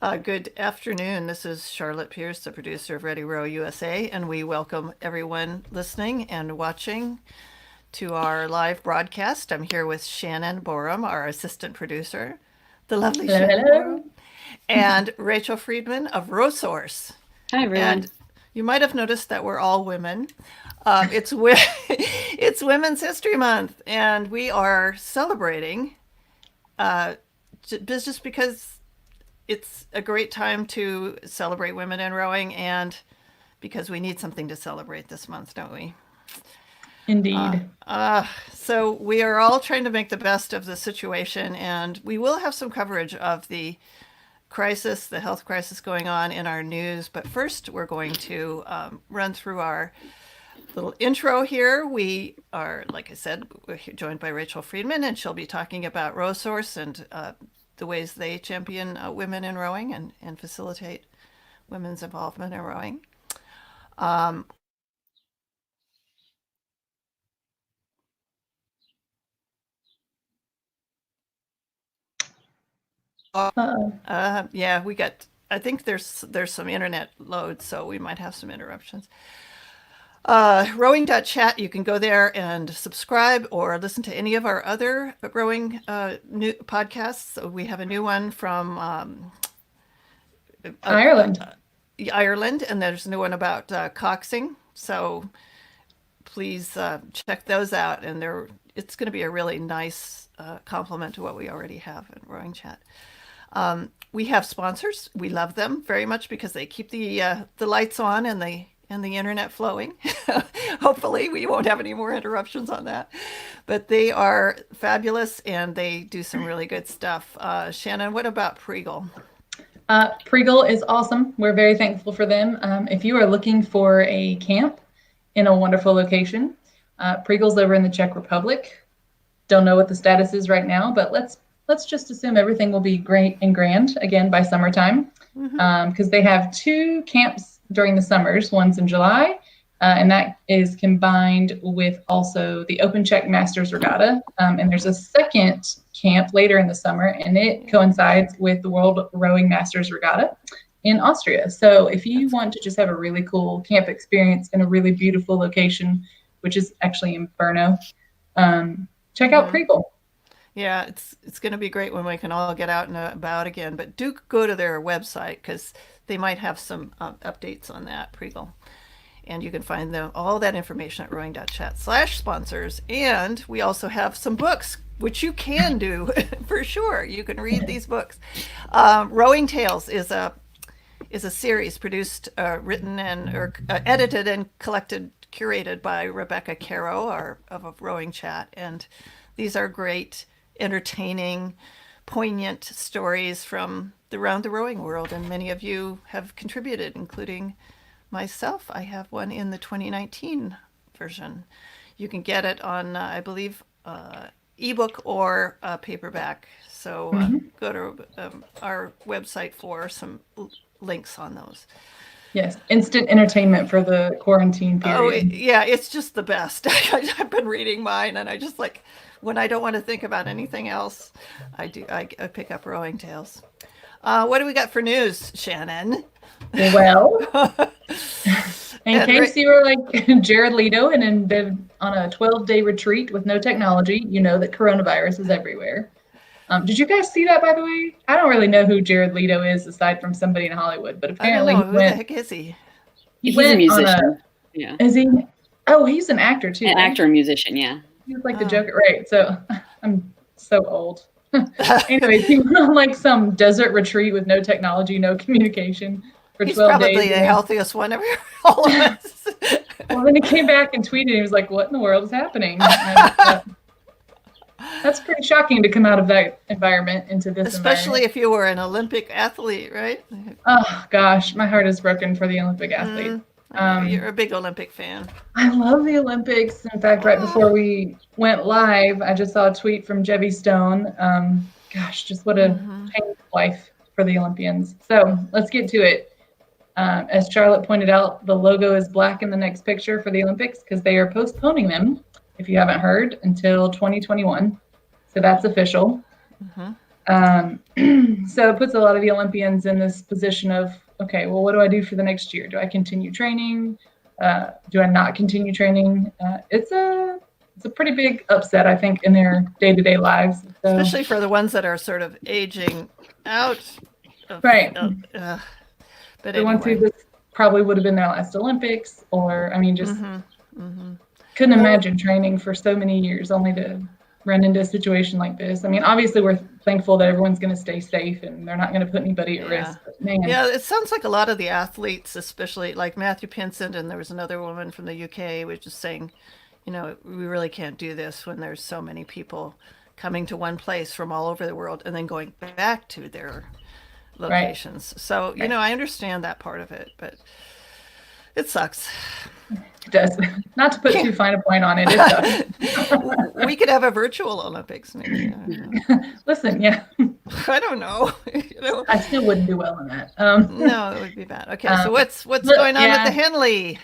Good afternoon. This is Charlotte Pierce, the producer of Ready Row USA, and we welcome everyone listening and watching to our live broadcast. I'm here with Shannon Borum, our assistant producer, the lovely Hello, Shannon Borum, hello. and Rachel Freedman of RowSource. Hi, And everyone. you might have noticed that we're all women. It's Women's History Month, and we are celebrating uh, just because it's a great time to celebrate women in rowing, and because we need something to celebrate this month, don't we? Indeed. So we are all trying to make the best of the situation, and we will have some coverage of the crisis, the health crisis going on in our news. But first, we're going to run through our little intro here. We are, like I said, we're joined by Rachel Freedman, and she'll be talking about RowSource and the ways they champion women in rowing and facilitate women's involvement in rowing. Uh-oh. Yeah, we got. I think there's some internet load, so we might have some interruptions. Rowing.chat, you can go there and subscribe or listen to any of our other rowing new podcasts. So we have a new one from Ireland. Ireland, and there's a new one about coxing. So please check those out, and it's going to be a really nice complement to what we already have in Rowing Chat. We have sponsors. We love them very much because they keep the lights on and the internet flowing. Hopefully, we won't have any more interruptions on that. But they are fabulous and they do some really good stuff. Shannon, what about Pregal? Pregal is awesome. We're very thankful for them. If you are looking for a camp in a wonderful location, Pregal's over in the Czech Republic. Don't know what the status is right now, but let's just assume everything will be great and grand again by summertime, because they have two camps during the summers. One's in July, and that is combined with also the Open Czech Masters Regatta. And there's a second camp later in the summer, and it coincides with the World Rowing Masters Regatta in Austria. So if you want to just have a really cool camp experience in a really beautiful location, which is actually in Brno, check out Pregal. Yeah, it's going to be great when we can all get out and about again. But do go to their website because they might have some updates on that, Pregal. And you can find all that information at rowing.chat/sponsors. And we also have some books, which you can do for sure. You can read these books. Rowing Tales is a series produced, written, and or edited and curated by Rebecca Caro of Rowing Chat. And these are great, entertaining, poignant stories from around the rowing world, and many of you have contributed, including myself. I have one in the 2019 version. You can get it on, I believe, ebook or paperback. So go to our website for some links on those. Yes, instant entertainment for the quarantine period. Yeah, it's just the best. I've been reading mine, and I just like when I don't want to think about anything else, I pick up Rowing Tales. What do we got for news, Shannon? Well, in case you were like Jared Leto and been on a 12-day retreat with no technology, you know that coronavirus is everywhere. Did you guys see that, by the way? I don't really know who Jared Leto is aside from somebody in Hollywood, but I don't apparently know. Who the heck is he? He He's a went musician. Yeah. Is he? Oh, he's an actor too, An right? actor and musician, yeah. He was like the Joker, right? So I'm so old. Anyways, he went on like some desert retreat with no technology, no communication for He's 12 days. probably the healthiest one of all of us. Well, then he came back and tweeted, and he was like, "What in the world is happening?" That's pretty shocking to come out of that environment into this Especially if you were an Olympic athlete, right? Oh, gosh, my heart is broken for the Olympic athlete. You're a big Olympic fan. I love the Olympics. In fact, right before we went live, I just saw a tweet from Jevy Stone. Gosh, just what a painful life for the Olympians. So let's get to it. As Charlotte pointed out, the logo is black in the next picture for the Olympics because they are postponing them, if you haven't heard, until 2021. So that's official. So it puts a lot of the Olympians in this position of, okay, well, what do I do for the next year? Do I continue training? Do I not continue training? It's a pretty big upset, I think, in their day-to-day lives. So, especially for the ones that are sort of aging out. Right. But the ones who anyway, this probably would have been their last Olympics, or I mean, just couldn't imagine training for so many years only to run into a situation like this. I mean, obviously, we're thankful that everyone's going to stay safe and they're not going to put anybody at risk. But man, yeah, it sounds like a lot of the athletes, especially like Matthew Pinsent, and there was another woman from the UK, was just saying, you know, we really can't do this when there's so many people coming to one place from all over the world and then going back to their locations. Right. So, you know, I understand that part of it, but it sucks. It does. Not to put too fine a point on it. It does. We could have a virtual Olympics, maybe. Listen, yeah. I don't know. You know, I still wouldn't do well in that. No, it would be bad. Okay, so what's going on with the Henley?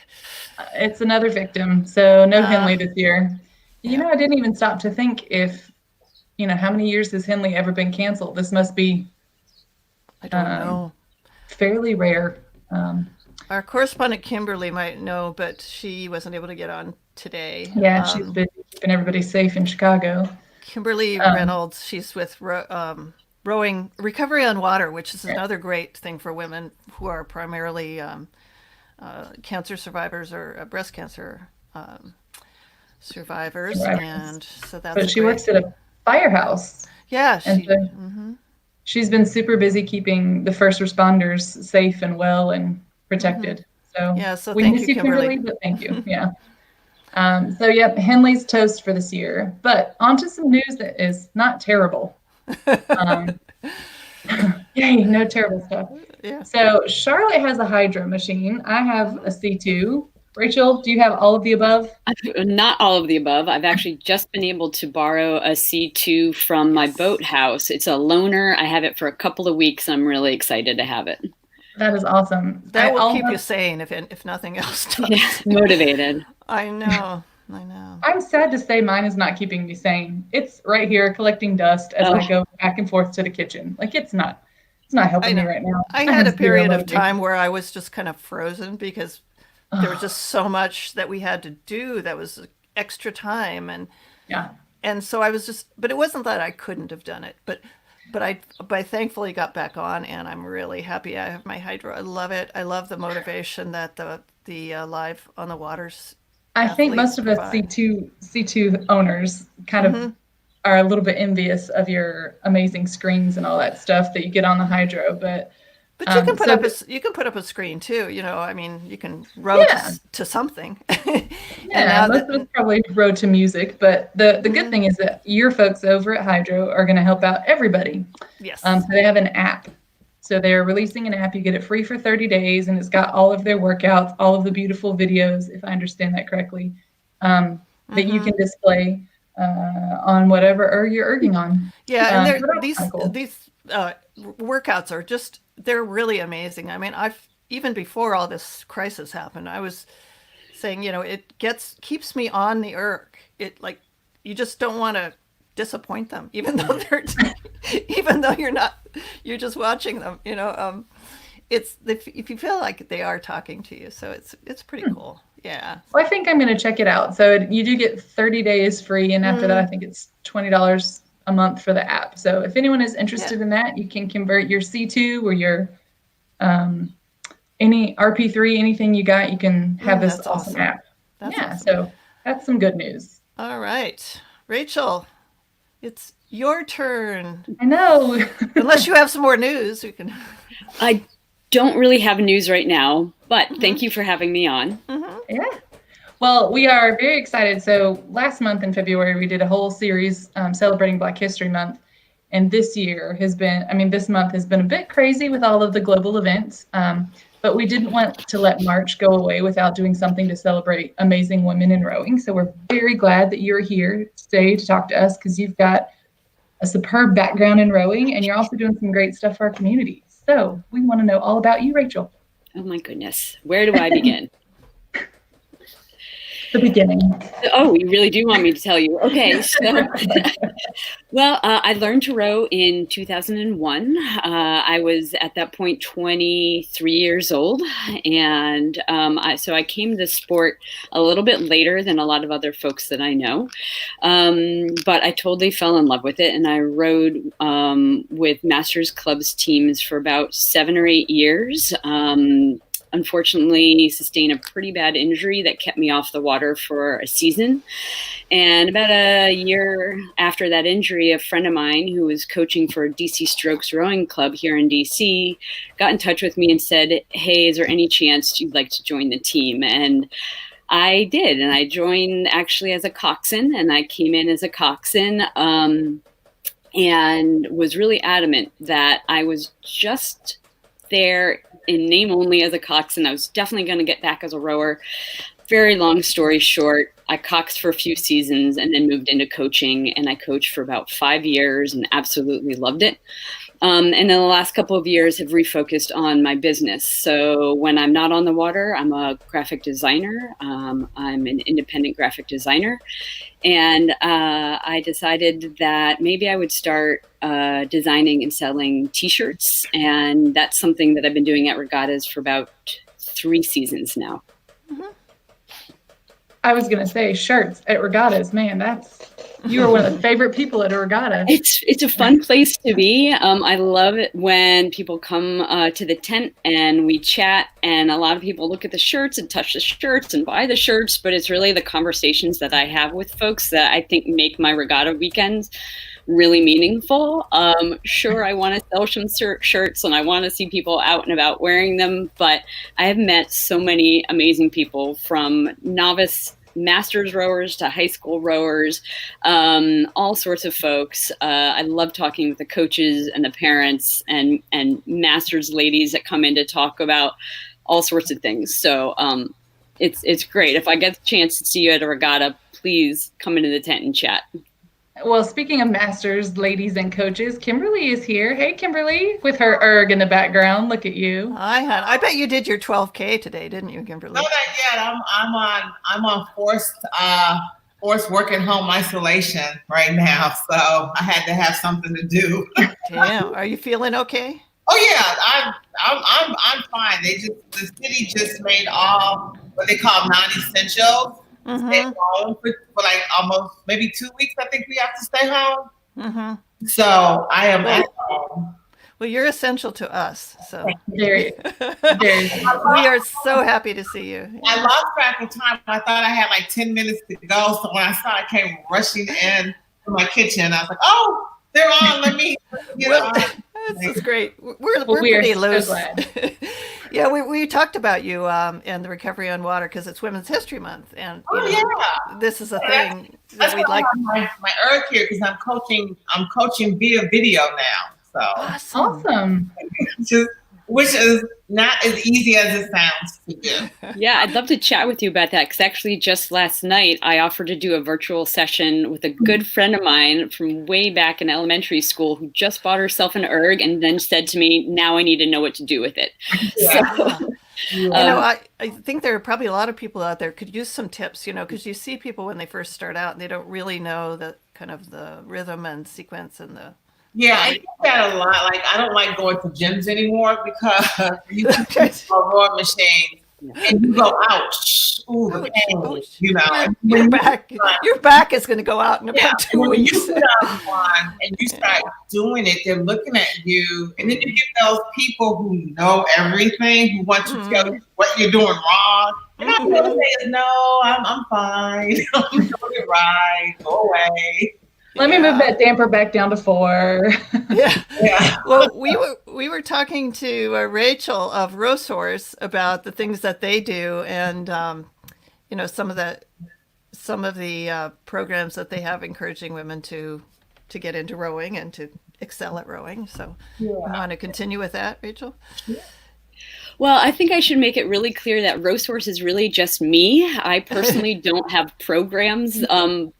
It's another victim. So no Henley this year. You know, I didn't even stop to think if, you know, how many years has Henley ever been canceled? This must be, I don't know, fairly rare. Our correspondent Kimberly might know, but she wasn't able to get on today. Yeah, she's been keeping everybody safe in Chicago. Kimberly Reynolds, she's with Rowing Recovery on Water, which is another great thing for women who are primarily cancer survivors or breast cancer survivors. And so that's. But she works at a firehouse. Yeah, she's been super busy keeping the first responders safe and well and protected. So yeah, so we thank miss you, Kimberly. but thank you. Yeah. So yep, Henley's toast for this year. But onto some news that is not terrible. Yay, no terrible stuff. Yeah. So Charlotte has a hydro machine. I have a C2. Rachel, do you have all of the above? Not all of the above. I've actually just been able to borrow a C2 from my boathouse. It's a loaner. I have it for a couple of weeks. I'm really excited to have it. That is awesome. That will keep you sane if nothing else does. Yeah, motivated. I know. I'm sad to say mine is not keeping me sane. It's right here collecting dust as I go back and forth to the kitchen. Like it's not helping me right now. I had a period of time where I was just kind of frozen because there was just so much that we had to do that was extra time and so I was just, but it wasn't that I couldn't have done it, but I thankfully got back on and I'm really happy I have my hydro. I love it. I love the motivation that the Live on the Waters. I think most of us C2 owners kind of are a little bit envious of your amazing screens and all that stuff that you get on the hydro, but you can put up a screen too. You know, I mean, you can row to something. Yeah, most of us probably row to music, but the good thing is that your folks over at Hydro are going to help out everybody. Yes. So they have an app. So they're releasing an app. You get it free for 30 days, and it's got all of their workouts, all of the beautiful videos, if I understand that correctly, that you can display on whatever you're erging on. Yeah, and these workouts are just, they're really amazing. I mean, even before all this crisis happened, I was saying, you know, it keeps me on the erg. It like, you just don't want to disappoint them, even though you're just watching them, you know. If you feel like they are talking to you, so it's pretty cool. Yeah. Well, I think I'm going to check it out. So you do get 30 days free, and after that, I think it's $20 a month for the app. So if anyone is interested in that, you can convert your C2 or your any RP3, anything you got, you can have this awesome app. Awesome. So that's some good news. All right, Rachel, it's your turn. I know. Unless you have some more news, we can. I don't really have news right now, but thank you for having me on. Yeah. Well, we are very excited. So last month in February, we did a whole series celebrating Black History Month. And this month has been a bit crazy with all of the global events. But we didn't want to let March go away without doing something to celebrate amazing women in rowing. So we're very glad that you're here today to talk to us because you've got a superb background in rowing and you're also doing some great stuff for our community. So we want to know all about you, Rachel. Oh my goodness. Where do I begin? The beginning. Oh, you really do want me to tell you? Okay, so well, I learned to row in 2001. I was at that point 23 years old, and so I came to the sport a little bit later than a lot of other folks that I know. But I totally fell in love with it, and I rowed with Masters Clubs teams for about 7 or 8 years. Unfortunately, sustained a pretty bad injury that kept me off the water for a season. And about a year after that injury, a friend of mine who was coaching for DC Strokes Rowing Club here in DC got in touch with me and said, "Hey, is there any chance you'd like to join the team?" And I did. And I joined actually as a coxswain, and I came in as a coxswain and was really adamant that I was just there in name only as a coxswain. I was definitely going to get back as a rower. Very long story short, I coxed for a few seasons and then moved into coaching, and I coached for about 5 years and absolutely loved it. And in the last couple of years have refocused on my business. So when I'm not on the water, I'm a graphic designer. I'm an independent graphic designer. And I decided that maybe I would start designing and selling t-shirts. And that's something that I've been doing at Regattas for about 3 seasons now. Mm-hmm. I was going to say shirts at Regattas. Man, you are one of the favorite people at a regatta. It's a fun place to be. I love it when people come to the tent and we chat, and a lot of people look at the shirts and touch the shirts and buy the shirts, but it's really the conversations that I have with folks that I think make my regatta weekends really meaningful. Sure, I want to sell some shirts and I want to see people out and about wearing them, but I have met so many amazing people, from novice masters rowers to high school rowers, all sorts of folks. I love talking with the coaches and the parents and masters ladies that come in to talk about all sorts of things. So it's great. If I get the chance to see you at a regatta, please come into the tent and chat. Well, speaking of masters, ladies, and coaches, Kimberly is here. Hey, Kimberly, with her erg in the background. Look at you. I bet you did your 12K today, didn't you, Kimberly? No, not yet. I'm on forced work at home isolation right now, so I had to have something to do. Damn, are you feeling okay? Oh yeah, I'm fine. The city just made all what they call non-essentials. Mm-hmm. Stay home for like almost maybe 2 weeks. I think we have to stay home. Mm-hmm. So I am at home. Well, you're essential to us. So Very. We are so happy to see you. I lost track of time. I thought I had like 10 minutes to go. So when I saw it came rushing in to my kitchen, I was like, "Oh, they're on. Let me get on." This is great. We're pretty loose. So glad. Yeah, we talked about you and the Recovery on Water because it's Women's History Month, and this is a thing that we'd like. My erg here because I'm coaching via video now. So Awesome. which is not as easy as it sounds to do. Yeah, I'd love to chat with you about that, because actually just last night I offered to do a virtual session with a good friend of mine from way back in elementary school who just bought herself an erg and then said to me, "Now I need to know what to do with it." Yeah. So, I think there are probably a lot of people out there could use some tips, because you see people when they first start out and they don't really know the kind of the rhythm and sequence and the. Yeah, I do that a lot. Like, I don't like going to gyms anymore because you can a rower machine and you go, ouch, ooh, the pain, Your back is going to go out in about 2 weeks. You put on and you start doing it, they're looking at you, and then you get those people who know everything, who want to tell you what you're doing wrong. And I'm going to say, "No, I'm fine. I'm doing it right. Go away." Let me move that damper back down to 4. Yeah. Well, we were talking to Rachel of RowSource about the things that they do, and some of the programs that they have encouraging women to get into rowing and to excel at rowing. So, you want to continue with that, Rachel? Yeah. Well, I think I should make it really clear that RowSource is really just me. I personally don't have programs,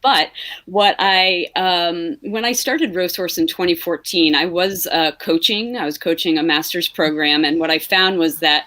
but when I started RowSource in 2014, I was coaching. I was coaching a master's program, and what I found was that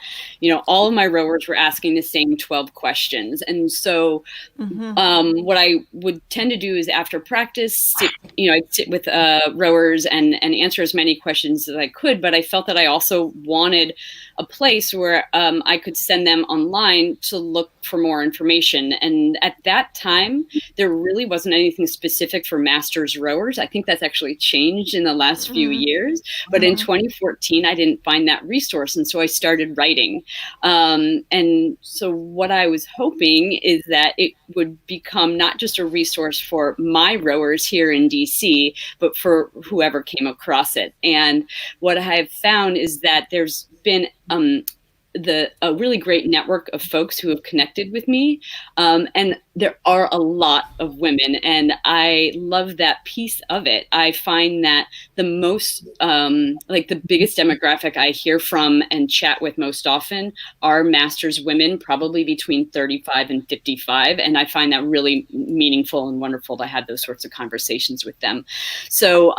all of my rowers were asking the same 12 questions. And so what I would tend to do is after practice, I'd sit with rowers and answer as many questions as I could. But I felt that I also wanted a place where I could send them online to look for more information. And at that time, there really wasn't anything specific for masters rowers. I think that's actually changed in the last few years. But in 2014, I didn't find that resource. And so I started writing. And so what I was hoping is that it would become not just a resource for my rowers here in DC, but for whoever came across it. And what I have found is that there's been a really great network of folks who have connected with me. And there are a lot of women, and I love that piece of it. I find that the most, the biggest demographic I hear from and chat with most often are masters women, probably between 35 and 55. And I find that really meaningful and wonderful to have those sorts of conversations with them. So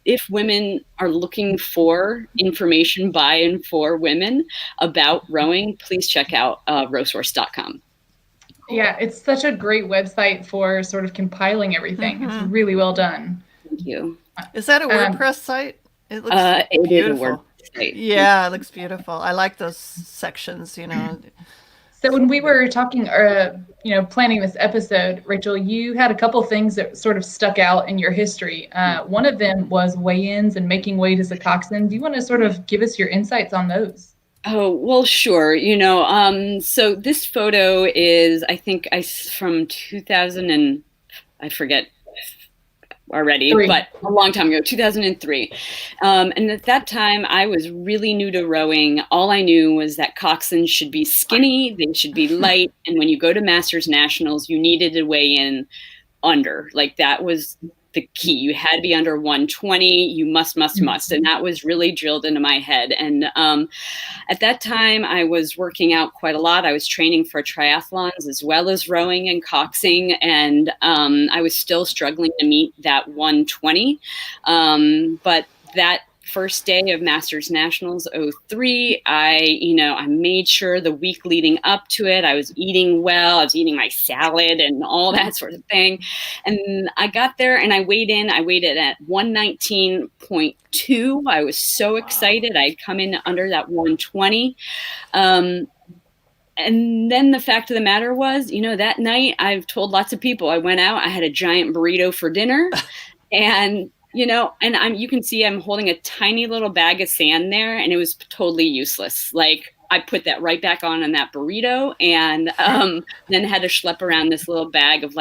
if women are looking for information by and for women about rowing, please check out RowSource.com. Yeah, it's such a great website for sort of compiling everything. It's really well done. Thank you. Is that a WordPress site? It looks beautiful. beautiful. It is a WordPress site. Yeah, it looks beautiful. I like those sections, So when we were talking, planning this episode, Rachel, you had a couple things that sort of stuck out in your history. One of them was weigh-ins and making weight as a coxswain. Do you want to sort of give us your insights on those? Oh, well, sure. So this photo is, I think, from 2000 and I forget already, but a long time ago, 2003. And at that time, I was really new to rowing. All I knew was that coxswains should be skinny, they should be light, and when you go to Masters Nationals, you needed to weigh in under. Like, that was the key. You had to be under 120. You must. And that was really drilled into my head. And at that time, I was working out quite a lot. I was training for triathlons as well as rowing and coxing. And I was still struggling to meet that 120. But that first day of Masters Nationals 03, I made sure the week leading up to it, I was eating well, I was eating my salad and all that sort of thing. And I got there and I weighed in at 119.2. I was so excited. I'd come in under that 120. And then the fact of the matter was, that night I've told lots of people, I went out, I had a giant burrito for dinner and you can see I'm holding a tiny little bag of sand there, and it was totally useless. Like, I put that right back on that burrito, and then had to schlep around this little bag of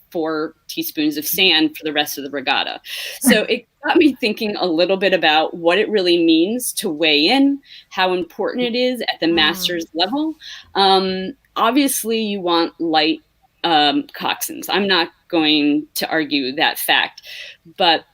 4 teaspoons of sand for the rest of the regatta. So it got me thinking a little bit about what it really means to weigh in, how important it is at the master's level. Obviously, you want light coxswains. I'm not going to argue that fact, but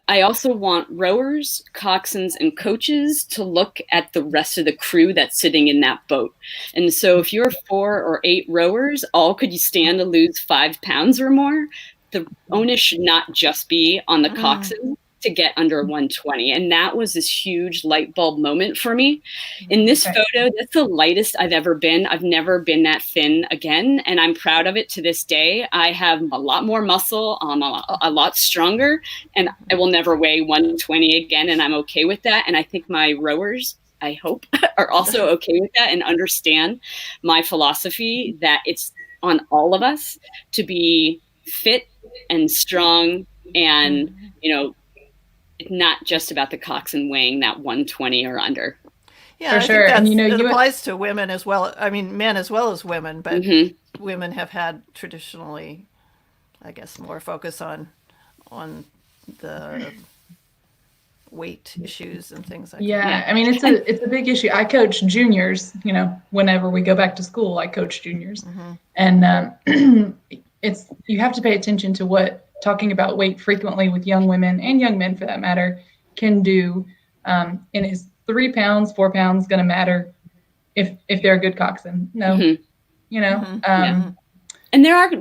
I also want rowers, coxswains, and coaches to look at the rest of the crew that's sitting in that boat. And so if you're 4 or 8 rowers, all could you stand to lose 5 pounds or more? The onus should not just be on the coxswain to get under 120. And that was this huge light bulb moment for me. In this photo, that's the lightest I've ever been. I've never been that thin again. And I'm proud of it to this day. I have a lot more muscle, a lot stronger, and I will never weigh 120 again. And I'm okay with that. And I think my rowers, I hope, are also okay with that and understand my philosophy that it's on all of us to be fit and strong and, it's not just about the coxswain weighing that 120 or under. Yeah, for sure. And it applies to women as well. I mean, men as well as women, but women have had traditionally, I guess, more focus on the weight issues and things like that. Yeah, I mean, it's a big issue. I coach juniors. Whenever we go back to school, I coach juniors, and you have to pay attention to what talking about weight frequently with young women and young men for that matter can do. And is 3 pounds, 4 pounds going to matter if they're a good coxswain? No, And there are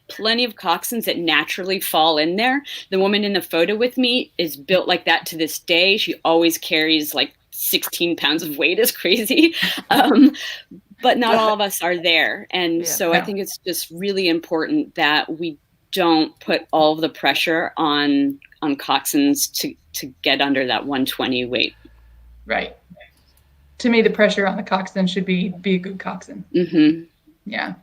plenty of coxswains that naturally fall in there. The woman in the photo with me is built like that to this day. She always carries 16 pounds of weight is crazy. But not all of us are there. And so I think it's just really important that we don't put all of the pressure on coxswains to get under that 120 weight. Right. To me, the pressure on the coxswain should be a good coxswain. Mm-hmm. Yeah.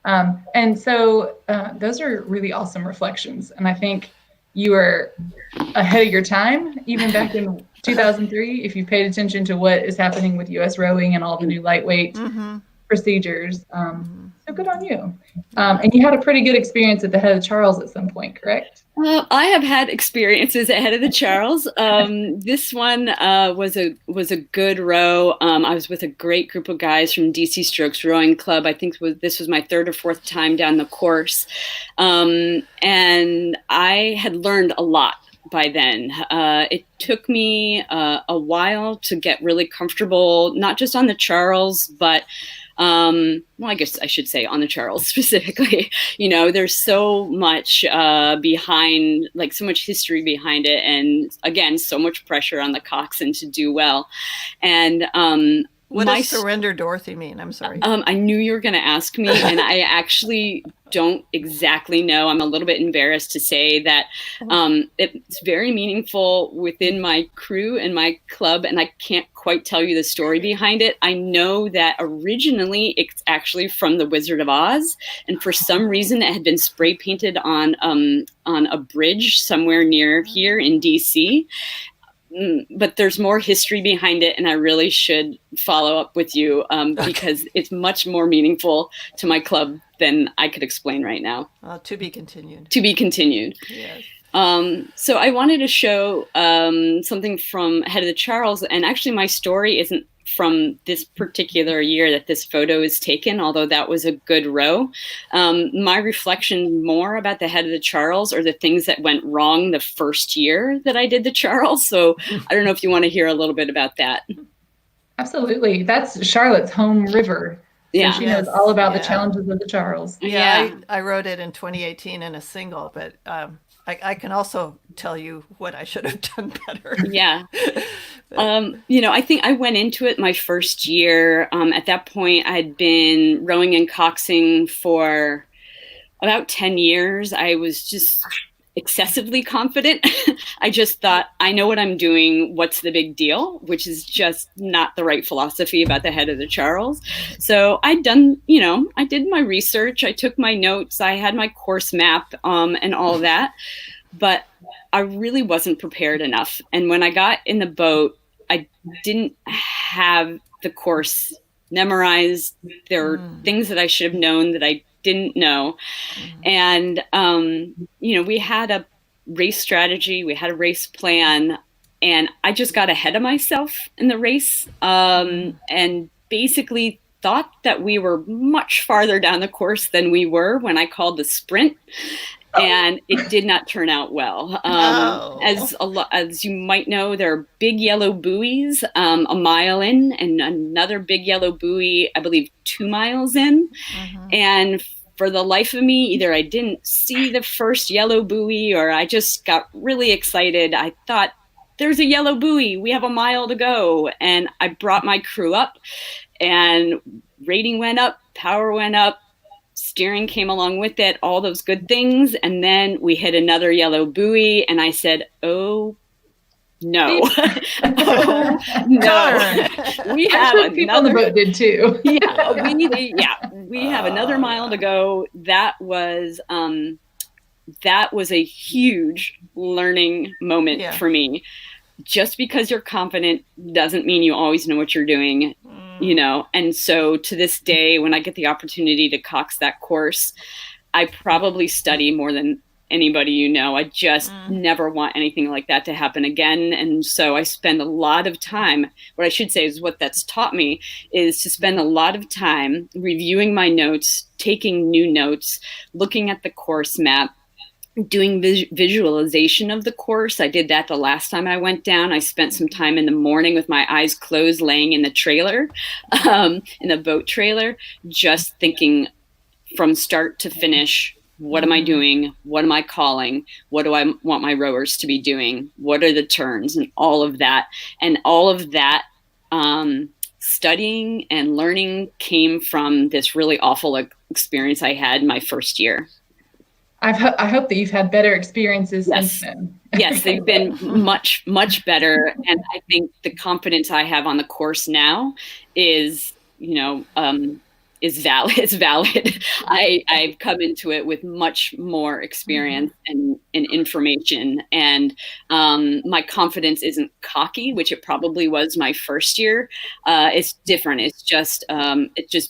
And so those are really awesome reflections. And I think you are ahead of your time, even back in 2003, if you paid attention to what is happening with U.S. rowing and all the new lightweight procedures. So good on you. And you had a pretty good experience at the Head of Charles at some point, correct? I have had experiences at Head of the Charles. This one was a good row. I was with a great group of guys from DC Strokes Rowing Club. I think this was my third or fourth time down the course. And I had learned a lot by then. It took me a while to get really comfortable, not just on the Charles, but well, I guess I should say on the Charles specifically. There's so much behind, like so much history behind it. And again, so much pressure on the coxswain to do well. And what does surrender Dorothy mean? I'm sorry. I knew you were going to ask me, and I actually don't exactly know. I'm a little bit embarrassed to say that it's very meaningful within my crew and my club, and I can't quite tell you the story behind it. I know that originally it's actually from The Wizard of Oz, and for some reason it had been spray painted on a bridge somewhere near here in DC. But there's more history behind it, and I really should follow up with you because it's much more meaningful to my club than I could explain right now. To be continued. To be continued. Yes. So I wanted to show something from Head of the Charles, and actually my story isn't from this particular year that this photo is taken, although that was a good row. My reflection more about the Head of the Charles are the things that went wrong the first year that I did the Charles. So I don't know if you want to hear a little bit about that. Absolutely. That's Charlotte's home river. So yeah. She knows all about the challenges of the Charles. Yeah. I wrote it in 2018 in a single, but I can also tell you what I should have done better. Yeah. I think I went into it my first year. At that point, I'd been rowing and coxing for about 10 years. I was just excessively confident. I just thought, I know what I'm doing. What's the big deal? Which is just not the right philosophy about the Head of the Charles. So I did my research. I took my notes. I had my course map and all of that. But I really wasn't prepared enough. And when I got in the boat, I didn't have the course memorized. There were things that I should have known that I didn't know. And, we had a race strategy, we had a race plan, and I just got ahead of myself in the race and basically thought that we were much farther down the course than we were when I called the sprint. And it did not turn out well. As you might know, there are big yellow buoys a mile in, and another big yellow buoy, I believe, 2 miles in. And for the life of me, either I didn't see the first yellow buoy or I just got really excited. I thought, there's a yellow buoy. We have a mile to go. And I brought my crew up, and rating went up, power went up. Steering came along with it, all those good things. And then we hit another yellow buoy, and I said, oh, no. Oh, no. We have people on the boat did too. We have another mile to go. That was a huge learning moment for me. Just because you're confident doesn't mean you always know what you're doing. And so to this day, when I get the opportunity to cox that course, I probably study more than anybody I just never want anything like that to happen again. And so I spend a lot of time, what I should say is what that's taught me is to spend a lot of time reviewing my notes, taking new notes, looking at the course map, doing visualization of the course. I did that the last time I went down. I spent some time in the morning with my eyes closed, laying in the trailer, in the boat trailer, just thinking from start to finish, What am I doing? What am I calling? What do I want my rowers to be doing? What are the turns and all of that? And all of that studying and learning came from this really awful experience I had my first year. I hope that you've had better experiences Yes. since then. Yes, they've been much, much better. And I think the confidence I have on the course now is, is valid. It's valid. I've come into it with much more experience and information. And my confidence isn't cocky, which it probably was my first year. It's different. It's just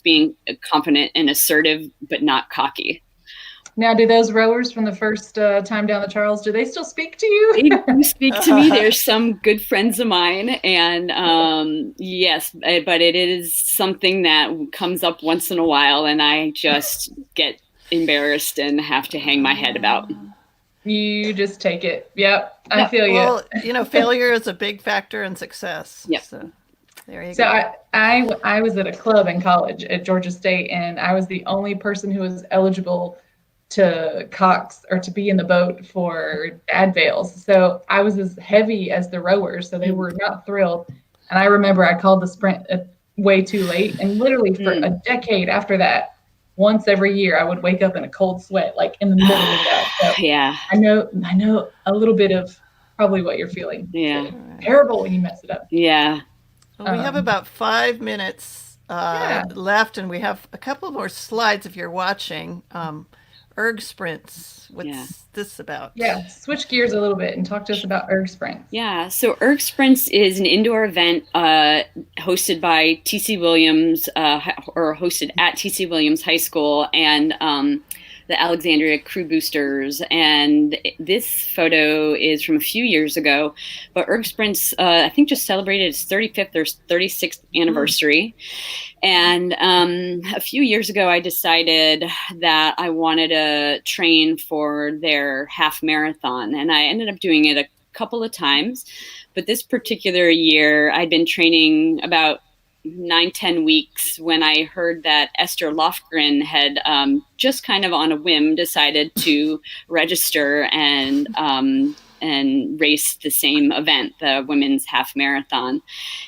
being confident and assertive, but not cocky. Now, do those rowers from the first time down the Charles, do they still speak to you? They do speak to me. There's some good friends of mine, and yes, but it is something that comes up once in a while, and I just get embarrassed and have to hang my head about. You just take it. Yep, I feel you. Well, failure is a big factor in success. Yep. So there you So go. I was at a club in college at Georgia State, and I was the only person who was eligible to cox or to be in the boat for ad veils. So I was as heavy as the rowers, so they were not thrilled. And I remember I called the sprint way too late, and literally for a decade after that, once every year I would wake up in a cold sweat, like in the middle of that. So yeah, I know a little bit of probably what you're feeling. Yeah, it's terrible when you mess it up. Yeah. Well, we have about 5 minutes left, and we have a couple more slides if you're watching. Erg sprints. What's this about? Yeah, switch gears a little bit and talk to us about Erg sprints. Yeah, so Erg Sprints is an indoor event hosted by TC Williams, or hosted at TC Williams High School and the Alexandria Crew Boosters. And this photo is from a few years ago, but Erg Sprints, I think, just celebrated its 35th or 36th anniversary. And a few years ago, I decided that I wanted to train for their half marathon, and I ended up doing it a couple of times. But this particular year, I'd been training about 9-10 weeks when I heard that Esther Lofgren had just kind of on a whim decided to register and race the same event, the women's half marathon.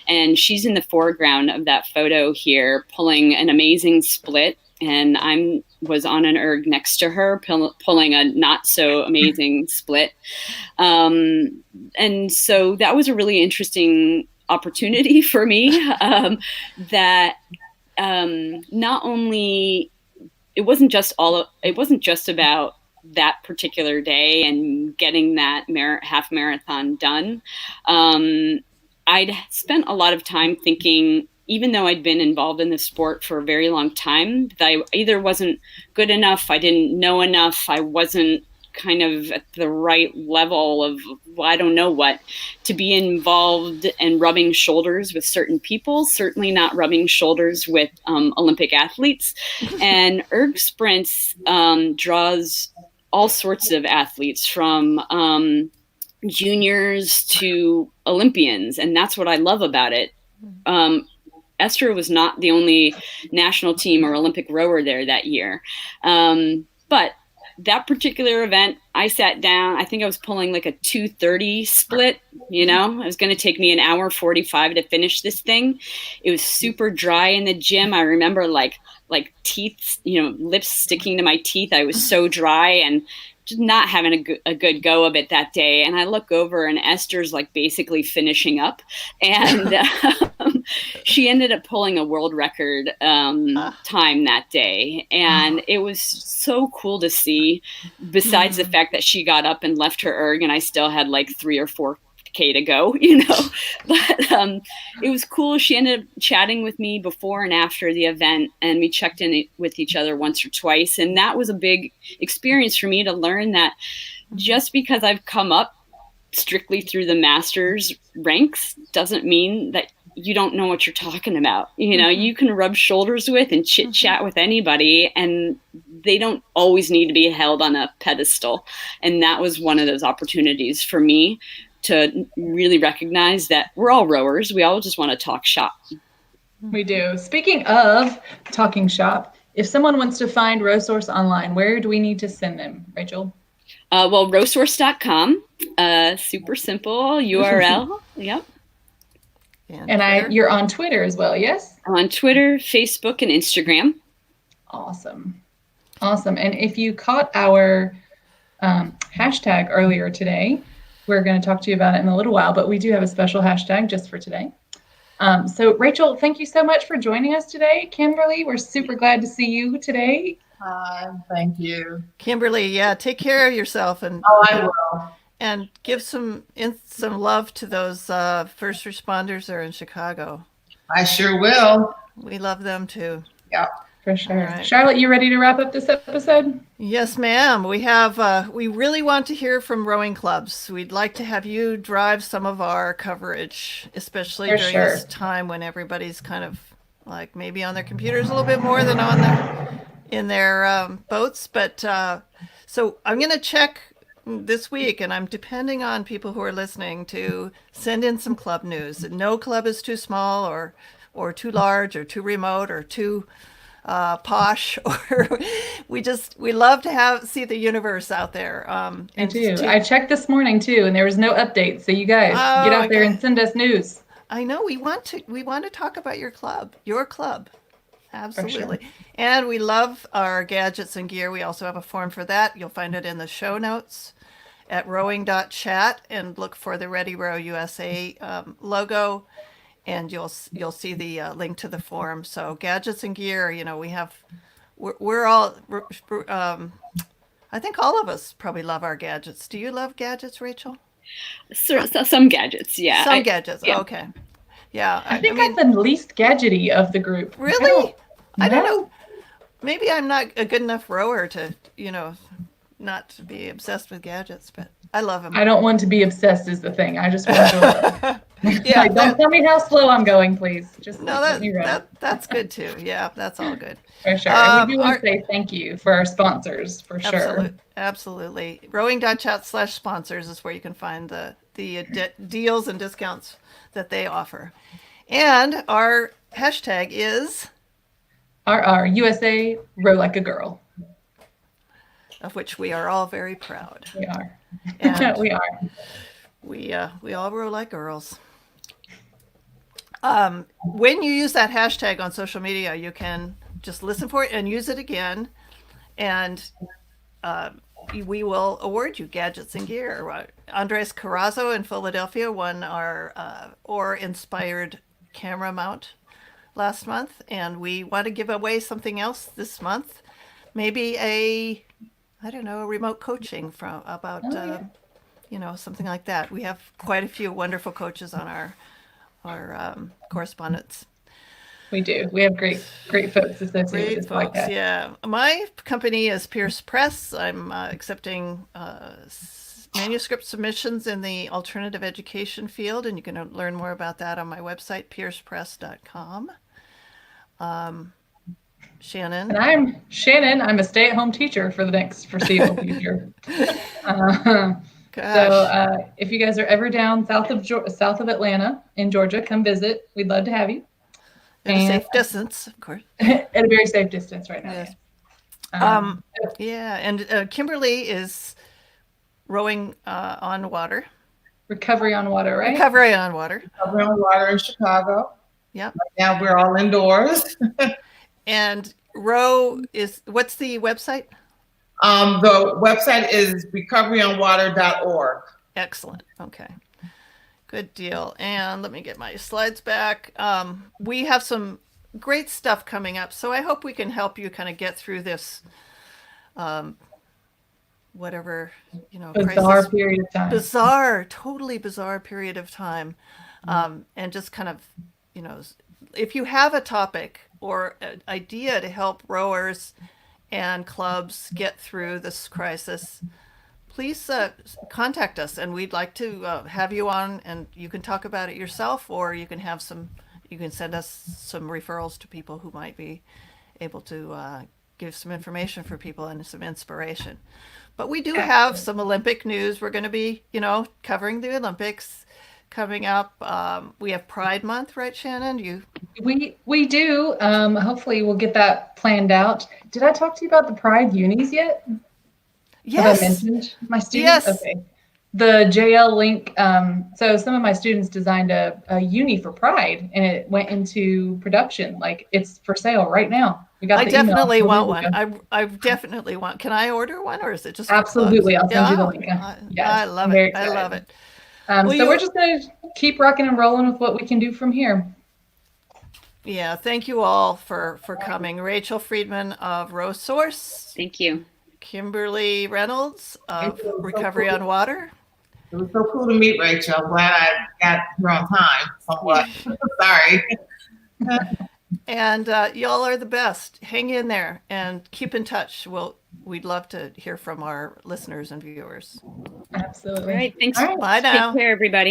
And she's in the foreground of that photo here, pulling an amazing split. And I was on an erg next to her, pulling a not so amazing split. And so that was a really interesting opportunity for me, that not only it wasn't just about that particular day and getting that half marathon done. I'd spent a lot of time thinking, even though I'd been involved in the sport for a very long time, that I either wasn't good enough, I didn't know enough, I wasn't kind of at the right level of, I don't know what, to be involved and rubbing shoulders with certain people, certainly not rubbing shoulders with Olympic athletes. And Erg Sprints draws all sorts of athletes, from juniors to Olympians. And that's what I love about it. Esther was not the only national team or Olympic rower there that year. But that particular event, I sat down, I think I was pulling like a 2:30 split, it was going to take me an hour 45 to finish this thing. It was super dry in the gym. I remember like teeth, lips sticking to my teeth. I was so dry and just not having a good go of it that day. And I look over and Esther's like basically finishing up, and she ended up pulling a world record time that day. And it was so cool to see, besides the fact that she got up and left her erg and I still had like 3 or 4K to go, but it was cool. She ended up chatting with me before and after the event, and we checked in with each other once or twice. And that was a big experience for me to learn that just because I've come up strictly through the masters ranks doesn't mean that you don't know what you're talking about. You can rub shoulders with and chit chat with anybody, and they don't always need to be held on a pedestal. And that was one of those opportunities for me to really recognize that we're all rowers. We all just want to talk shop. We do. Speaking of talking shop, If someone wants to find RowSource online, where do we need to send them, Rachel? Well, rowsource.com, super simple URL. Yep. And you're on Twitter as well, yes? I'm on Twitter, Facebook, and Instagram. Awesome. Awesome. And if you caught our hashtag earlier today, we're going to talk to you about it in a little while, but we do have a special hashtag just for today. So Rachel, thank you so much for joining us today. Kimberly, we're super glad to see you today. Thank you. Kimberly, yeah, take care of yourself and I will. And give some love to those first responders that are in Chicago. I sure will. We love them too. Yeah. For sure. Right. Charlotte, you ready to wrap up this episode? Yes, ma'am. We have. We really want to hear from rowing clubs. We'd like to have you drive some of our coverage, especially during this time when everybody's kind of like maybe on their computers a little bit more than in their boats. But so I'm going to check this week, and I'm depending on people who are listening to send in some club news. No club is too small or too large or too remote or too posh, or we love to see the universe out there. I do. I checked this morning too, and there was no update. So you guys get out there and send us news. I know we want to talk about your club. Absolutely. Sure. And we love our gadgets and gear. We also have a form for that. You'll find it in the show notes at rowing.chat, and look for the Ready Row USA logo, and you'll see the link to the form. So gadgets and gear, we're all, I think all of us probably love our gadgets. Do you love gadgets, Rachel? Some gadgets, yeah. Some gadgets, yeah. Okay. Yeah. I think I'm the least gadgety of the group. Really? I don't know. Maybe I'm not a good enough rower to, not to be obsessed with gadgets, but I love them. I don't want to be obsessed is the thing. I just want to yeah, don't tell me how slow I'm going, please. Just let me run. That's good too. Yeah, that's all good. For sure. And we do want to say thank you for our sponsors, for sure. Absolutely. Rowing.chat/sponsors is where you can find the deals and discounts that they offer. And our hashtag is our USA Row Like a Girl, of which we are all very proud. We are. And we are. We all row like girls. When you use that hashtag on social media, you can just listen for it and use it again, and we will award you gadgets and gear. Andres Carrazzo in Philadelphia won our oar-inspired camera mount last month, and we want to give away something else this month. Maybe a remote coaching something like that. We have quite a few wonderful coaches on our correspondence. We do. We have great folks associated with this podcast. Yeah. My company is Pierce Press. I'm accepting manuscript submissions in the alternative education field, and you can learn more about that on my website, piercepress.com. Shannon. And I'm Shannon. I'm a stay-at-home teacher for the next foreseeable future. So if you guys are ever down south of Atlanta in Georgia, come visit. We'd love to have you. At a safe distance, of course. At a very safe distance right now. Yes. Yeah, and Kimberly is rowing on water. Recovery on water, right? Recovery on water. Recovery on water in Chicago. Yep. Right now we're all indoors. And what's the website? The website is recoveryonwater.org. Excellent. Okay. Good deal. And let me get my slides back. We have some great stuff coming up, so I hope we can help you kind of get through this bizarre period of time. Totally bizarre period of time. And just kind of, if you have a topic or an idea to help rowers and clubs get through this crisis, please contact us, and we'd like to have you on, and you can talk about it yourself, or you can send us some referrals to people who might be able to give some information for people and some inspiration. But we do have some Olympic news. We're going to be, covering the Olympics coming up. We have Pride Month, right, Shannon? We do. Hopefully we'll get that planned out. Did I talk to you about the Pride unis yet? Have I Yes. mentioned my students? Yes. Okay. The JL link. So some of my students designed a uni for Pride, and it went into production. Like it's for sale right now. We got I the email. definitely a want couple days one. ago. I definitely want. Can I order one, or is it just for Absolutely. clubs? I'll send you the link. Yes, I love I'm it. very I love excited. it. Well, So we're just going to keep rocking and rolling with what we can do from here. yeah. Thank you all for coming. Rachel Freedman of RowSource, Thank you. Kimberly Reynolds of It was so Recovery cool. on Water. It was so cool to meet Rachel. I'm glad I got here on time. Somewhat. Sorry. And y'all are the best. Hang in there and keep in touch. We'd love to hear from our listeners and viewers. Absolutely. All right. Thanks. All right. Bye now. Take care, everybody.